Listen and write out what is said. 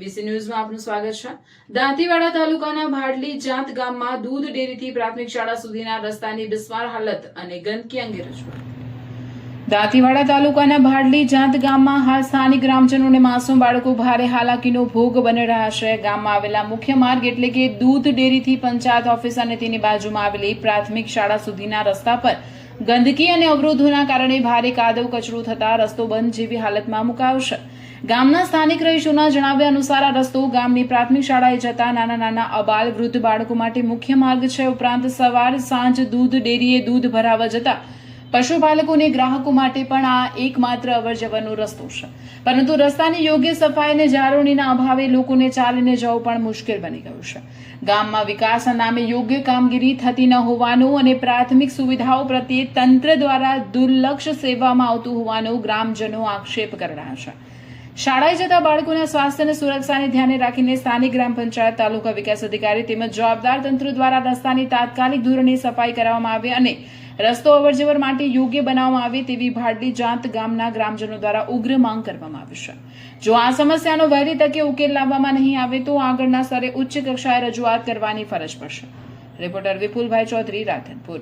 ABC ન્યૂઝમાં આપનું સ્વાગત છે। દાંતીવાડા તાલુકાના ભાડલી જાંત ગામમાં દૂધ ડેરીથી પ્રાથમિક શાળા સુધીના રસ્તાની બિસ્માર હાલત અને ગંદકી અંગે રજૂઆત। દાંતીવાડા તાલુકાના ભાડલી જાંત ગામમાં હાલ સ્થાનિક ગ્રામજનોને માસૂમ બાળકો ભારે હાલાકીનો ભોગ બની રહ્યા છે। ગામમાં આવેલા મુખ્ય માર્ગ એટલે કે દૂધ ડેરીથી પંચાયત ઓફિસ અને તેની બાજુમાં આવેલી પ્રાથમિક શાળા સુધીના રસ્તા પર ગંદકી અને અવરોધોના કારણે ભારે કાદવ કચરો થતા રસ્તો બંધ જેવી હાલતમાં મુકાયો છે। ગામના સ્થાનિક રહીશોના જણાવ્યા અનુસાર આ રસ્તો ગામની પ્રાથમિક શાળાએ જતા નાના નાના અબાલ વૃદ્ધ બાળકો માટે મુખ્ય માર્ગ છે। ઉપરાંત સવાર સાંજ દૂધ ડેરીએ દૂધ ભરાવા જતા પશુપાલકોને ગ્રાહકો માટે પણ આ એકમાત્ર અવરજવરનો રસ્તો છે, પરંતુ રસ્તાની યોગ્ય સફાઈ અને જાળવણીના અભાવે લોકોને ચાલીને જવું પણ મુશ્કેલ બની ગયું છે। ગામમાં વિકાસના નામે યોગ્ય કામગીરી થતી ન હોવાનું અને પ્રાથમિક સુવિધાઓ પ્રત્યે તંત્ર દ્વારા દુર્લક્ષ સેવામાં આવતું હોવાનો ગ્રામજનો આક્ષેપ કરી રહ્યા છે। શાળાએ જતા બાળકોના સ્વાસ્થ્ય અને સુરક્ષાને ધ્યાને રાખીને સ્થાનિક ગ્રામ પંચાયત, તાલુકા વિકાસ અધિકારી તેમજ જવાબદાર તંત્ર દ્વારા રસ્તાની તાત્કાલિક ધોરણે સફાઈ કરવામાં આવે અને રસ્તો અવરજવર માટે યોગ્ય બનાવવામાં આવે તેવી ભાડલી જાંત ગામના ગ્રામજનો દ્વારા ઉગ્ર માંગ કરવામાં આવી છે। જો આ સમસ્યાનો વહેલી તકે ઉકેલ લાવવામાં નહીં આવે તો આગળના સ્તરે ઉચ્ચ કક્ષાએ રજૂઆત કરવાની ફરજ પડશે। રિપોર્ટર વિપુલભાઈ ચૌધરી, રાધનપુર।